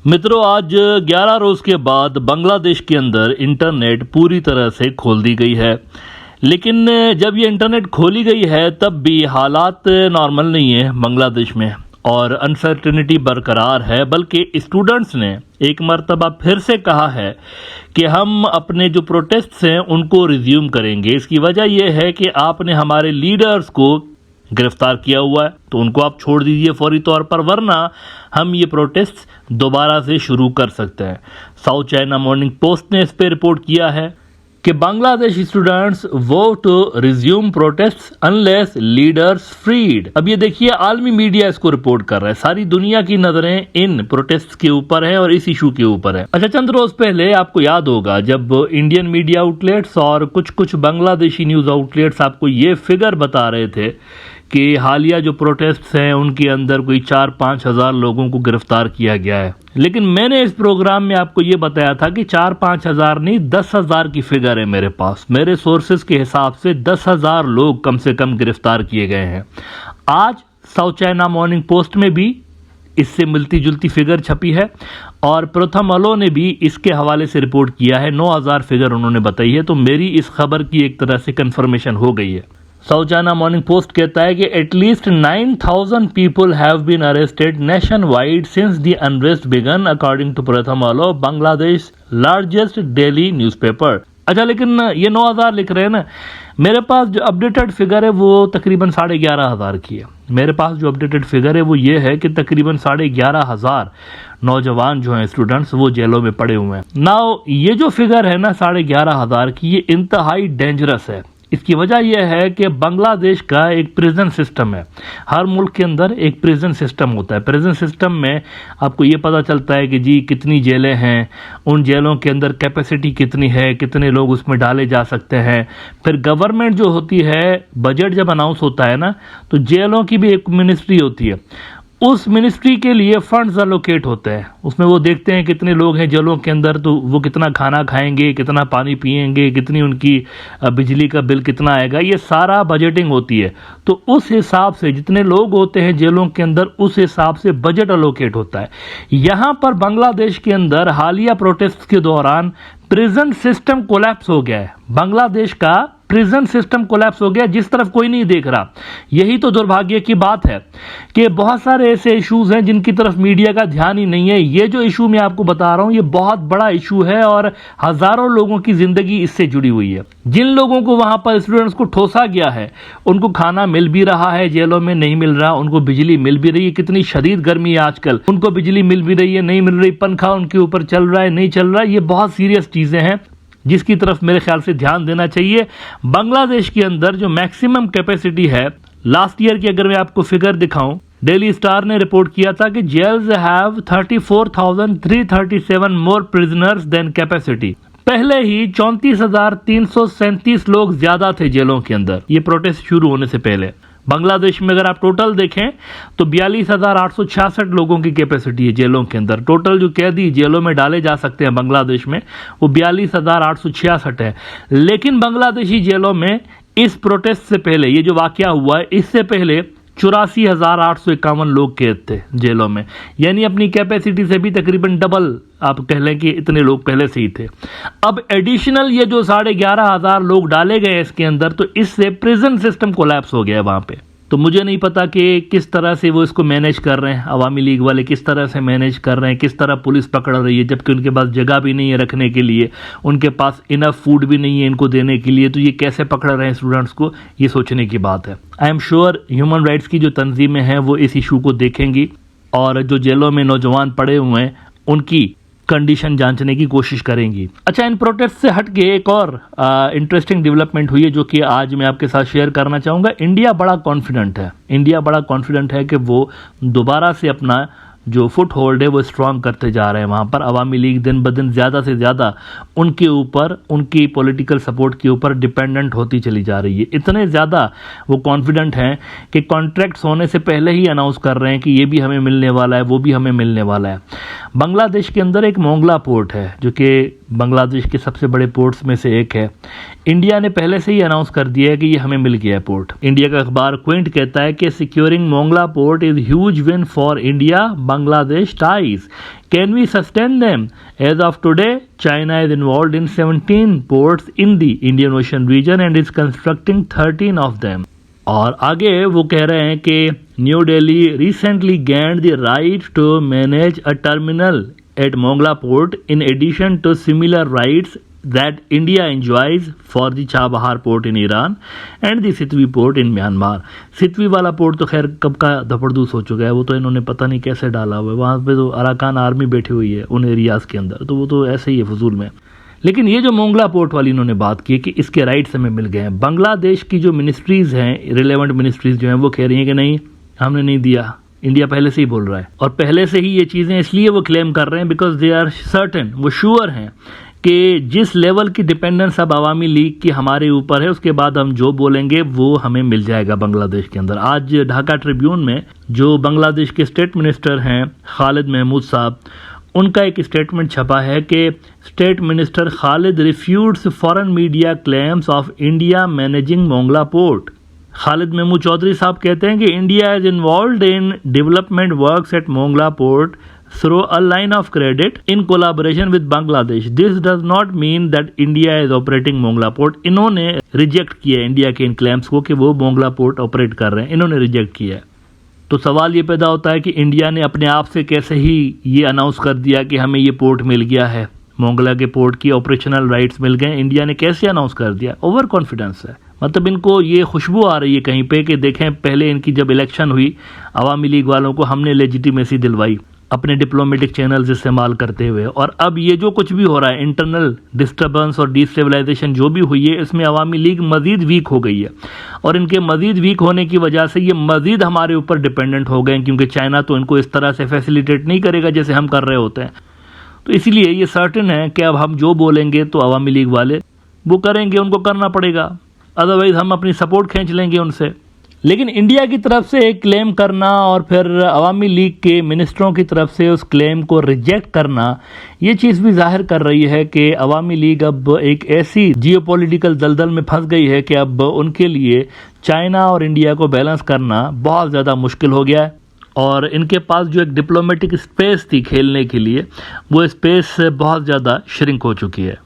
मित्रों, आज 11 रोज के बाद बांग्लादेश के अंदर इंटरनेट पूरी तरह से खोल दी गई है। लेकिन जब ये इंटरनेट खोली गई है तब भी हालात नॉर्मल नहीं है बांग्लादेश में और अनसर्टेनिटी बरकरार है। बल्कि स्टूडेंट्स ने एक मर्तबा फिर से कहा है कि हम अपने जो प्रोटेस्ट्स हैं उनको रिज्यूम करेंगे। इसकी वजह यह है कि आपने हमारे लीडर्स को गिरफ्तार किया हुआ है, तो उनको आप छोड़ दीजिए फौरी तौर पर, वरना हम ये प्रोटेस्ट दोबारा से शुरू कर सकते हैं। साउथ चाइना मॉर्निंग पोस्ट ने इस पर रिपोर्ट किया है कि Bangladesh students vote to resume protest unless leaders freed. अब ये देखिए, आलमी मीडिया इसको रिपोर्ट कर रहा है। सारी दुनिया की नजरें इन प्रोटेस्ट के ऊपर है और इस इशू के ऊपर है। अच्छा, चंद रोज पहले आपको याद होगा जब इंडियन मीडिया आउटलेट्स और कुछ बांग्लादेशी न्यूज आउटलेट्स आपको ये फिगर बता रहे थे कि हालिया जो प्रोटेस्ट्स हैं उनके अंदर कोई 4-5 हज़ार लोगों को गिरफ्तार किया गया है। लेकिन मैंने इस प्रोग्राम में आपको ये बताया था कि 4-5 हज़ार नहीं, 10,000 की फिगर है मेरे पास। मेरे सोर्सेज के हिसाब से 10,000 लोग कम से कम गिरफ्तार किए गए हैं। आज साउथ चाइना मॉर्निंग पोस्ट में भी इससे मिलती जुलती फिगर छपी है और प्रथम अलो ने भी इसके हवाले से रिपोर्ट किया है। 9,000 फिगर उन्होंने बताई है। तो मेरी इस खबर की एक तरह से कंफर्मेशन हो गई है। साउथ चाइना मॉर्निंग पोस्ट कहता है कि at least 9,000 people have been arrested nationwide since the unrest began according to Prothom Alo, Bangladesh largest daily newspaper. अच्छा, लेकिन ये 9,000 लिख रहे हैं ना, मेरे पास जो अपडेटेड फिगर है वो तकरीबन 11,500 की है। मेरे पास जो अपडेटेड फिगर है वो ये है कि तकरीबन 11,500 नौजवान जो हैं स्टूडेंट्स वो जेलों में पड़े हुए हैं। नाउ ये जो फिगर है ना 11,500 की, ये इंतहाई डेंजरस है। इसकी वजह यह है कि बांग्लादेश का एक प्रिजन सिस्टम है। हर मुल्क के अंदर एक प्रिजन सिस्टम होता है। प्रिजन सिस्टम में आपको ये पता चलता है कि जी कितनी जेलें हैं, उन जेलों के अंदर कैपेसिटी कितनी है, कितने लोग उसमें डाले जा सकते हैं। फिर गवर्नमेंट जो होती है, बजट जब अनाउंस होता है ना, तो जेलों की भी एक मिनिस्ट्री होती है। उस मिनिस्ट्री के लिए फंड्स अलोकेट होते हैं। उसमें वो देखते हैं कितने लोग हैं जेलों के अंदर, तो वो कितना खाना खाएंगे, कितना पानी पिएंगे, कितनी उनकी बिजली का बिल कितना आएगा, ये सारा बजटिंग होती है। तो उस हिसाब से जितने लोग होते हैं जेलों के अंदर, उस हिसाब से बजट अलोकेट होता है। यहाँ पर बांग्लादेश के अंदर हालिया प्रोटेस्ट के दौरान प्रिजन सिस्टम कोलैप्स हो गया है। बांग्लादेश का प्रिजन सिस्टम कोलैप्स हो गया, जिस तरफ कोई नहीं देख रहा। यही तो दुर्भाग्य की बात है कि बहुत सारे ऐसे इश्यूज हैं जिनकी तरफ मीडिया का ध्यान ही नहीं है। ये जो इशू मैं आपको बता रहा हूं, ये बहुत बड़ा इशू है और हजारों लोगों की जिंदगी इससे जुड़ी हुई है। जिन लोगों को वहां पर स्टूडेंट्स को ठोसा गया है, उनको खाना मिल भी रहा है, जेलों में नहीं मिल रहा, उनको बिजली मिल भी रही है। कितनी शदीद गर्मी है आजकल, उनको बिजली मिल भी रही है, नहीं मिल रही, पंखा उनके ऊपर चल रहा है, नहीं चल रहा है। ये बहुत सीरियस चीजें हैं जिसकी तरफ मेरे ख्याल से ध्यान देना चाहिए। बांग्लादेश के अंदर जो मैक्सिमम कैपेसिटी है, लास्ट ईयर की अगर मैं आपको फिगर दिखाऊं, डेली स्टार ने रिपोर्ट किया था कि jails have 34,337 more prisoners than capacity. पहले ही 34,337 लोग ज्यादा थे जेलों के अंदर, ये प्रोटेस्ट शुरू होने से पहले। बांग्लादेश में अगर आप टोटल देखें तो 42,866 लोगों की कैपेसिटी है जेलों के अंदर। टोटल जो कैदी जेलों में डाले जा सकते हैं बांग्लादेश में वो 42,866 है। लेकिन बांग्लादेशी जेलों में इस प्रोटेस्ट से पहले, ये जो वाकया हुआ है, इससे पहले 84,851 लोग कैद थे जेलों में। यानी अपनी कैपेसिटी से भी तकरीबन डबल आप कह लें कि इतने लोग पहले से ही थे। अब एडिशनल ये जो 11,500 लोग डाले गए इसके अंदर, तो इससे प्रिजन सिस्टम कोलैप्स हो गया है वहां पे। तो मुझे नहीं पता कि किस तरह से वो इसको मैनेज कर रहे हैं, अवामी लीग वाले किस तरह से मैनेज कर रहे हैं, किस तरह पुलिस पकड़ रही है, जबकि उनके पास जगह भी नहीं है रखने के लिए, उनके पास इनफ फूड भी नहीं है इनको देने के लिए। तो ये कैसे पकड़ रहे हैं स्टूडेंट्स को, ये सोचने की बात है। I am sure human rights की जो तंजीमें हैं वो इस इशू को देखेंगी और जो जेलों में नौजवान पड़े हुए हैं उनकी कंडीशन जांचने की कोशिश करेंगी। अच्छा, इन प्रोटेस्ट से हट के एक और इंटरेस्टिंग डेवलपमेंट हुई है जो कि आज मैं आपके साथ शेयर करना चाहूँगा। इंडिया बड़ा कॉन्फिडेंट है कि वो दोबारा से अपना जो फुट होल्ड है वो स्ट्रांग करते जा रहे हैं। वहाँ पर अवामी लीग दिन ब दिन ज़्यादा से ज़्यादा उनके ऊपर, उनकी पॉलिटिकल सपोर्ट के ऊपर डिपेंडेंट होती चली जा रही है। इतने ज़्यादा वो कॉन्फिडेंट हैं कि कॉन्ट्रैक्ट्स होने से पहले ही अनाउंस कर रहे हैं कि ये भी हमें मिलने वाला है, वो भी हमें मिलने वाला है। बांग्लादेश के अंदर एक मोंगला पोर्ट है जो कि बांग्लादेश के सबसे बड़े पोर्ट्स में से एक है। इंडिया ने पहले से ही अनाउंस कर दिया है कि ये हमें मिल गया है पोर्ट। इंडिया का अखबार क्विंट कहता है कि securing Mongla port is huge win for India Bangladesh ties. Can we sustain them? As of today China is involved in 17 ports in the Indian ocean region and is constructing 13 of them. और आगे वो कह रहे हैं कि New Delhi recently gained the right to manage a terminal at Mongla port in addition to similar rights that India enjoys for the Chabahar port in Iran and the Sitwi port in Myanmar। सितवी वाला port तो खैर कब का धपड़दूस हो चुका है, वो तो इन्होंने पता नहीं कैसे डाला हुआ है। वहाँ पे तो अराकान आर्मी बैठी हुई है उन एरियाज़ के अंदर, तो वो तो ऐसे ही है फजूल में। लेकिन ये जो मोंगला पोर्ट वाली इन्होंने बात की कि इसके राइट्स हमें मिल गए हैं, बांग्लादेश की जो मिनिस्ट्रीज़ हैं, रिलेवेंट मिनिस्ट्रीज़ जो हैं, वो कह रही हैं कि नहीं, हमने नहीं दिया। इंडिया पहले से ही बोल रहा है और पहले से ही ये चीज़ें इसलिए वो क्लेम कर रहे हैं बिकॉज दे आर सर्टेन, वो श्योर हैं कि जिस लेवल की डिपेंडेंस अब अवामी लीग की हमारे ऊपर है, उसके बाद हम जो बोलेंगे वो हमें मिल जाएगा बांग्लादेश के अंदर। आज ढाका ट्रिब्यून में जो बांग्लादेश के स्टेट मिनिस्टर हैं खालिद महमूद साहब, उनका एक स्टेटमेंट छपा है कि state minister Khalid refutes foreign media claims of India managing Mongla port. Khalid Mahmud Chowdhury साहब कहते हैं कि India is involved in development works at Mongla port through a line of credit in collaboration with Bangladesh. This does not mean that India is operating Mongla port. इन्होंने reject किया है India के इन claims को कि वो मोंगला पोर्ट ऑपरेट कर रहे हैं, इन्होंने रिजेक्ट किया है। तो सवाल ये पैदा होता है कि इंडिया ने अपने आप से कैसे ही ये अनाउंस कर दिया कि हमें ये पोर्ट मिल गया है, मोंगला के पोर्ट की ऑपरेशनल राइट्स मिल गए। इंडिया ने कैसे अनाउंस कर दिया? ओवर कॉन्फिडेंस है। मतलब इनको ये खुशबू आ रही है कहीं पे कि देखें, पहले इनकी जब इलेक्शन हुई अवामी लीग वालों को हमने लेजिटिमेसी दिलवाई अपने डिप्लोमेटिक चैनल्स इस्तेमाल करते हुए, और अब ये जो कुछ भी हो रहा है, इंटरनल डिस्टर्बेंस और डिस्टेबलाइजेशन जो भी हुई है, इसमें अवामी लीग मजीद वीक हो गई है। और इनके मजीद वीक होने की वजह से ये मजीद हमारे ऊपर डिपेंडेंट हो गए, क्योंकि चाइना तो इनको इस तरह से फैसिलिटेट नहीं करेगा जैसे हम कर रहे होते हैं। तो इसलिए ये सर्टेन है कि अब हम जो बोलेंगे तो अवामी लीग वाले वो करेंगे, उनको करना पड़ेगा, अदरवाइज हम अपनी सपोर्ट खींच लेंगे उनसे। लेकिन इंडिया की तरफ से एक क्लेम करना और फिर अवामी लीग के मिनिस्टरों की तरफ से उस क्लेम को रिजेक्ट करना, ये चीज़ भी जाहिर कर रही है कि अवामी लीग अब एक ऐसी जियोपॉलिटिकल दलदल में फंस गई है कि अब उनके लिए चाइना और इंडिया को बैलेंस करना बहुत ज़्यादा मुश्किल हो गया है। और इनके पास जो एक डिप्लोमेटिक स्पेस थी खेलने के लिए, वो स्पेस बहुत ज़्यादा श्रिंक हो चुकी है।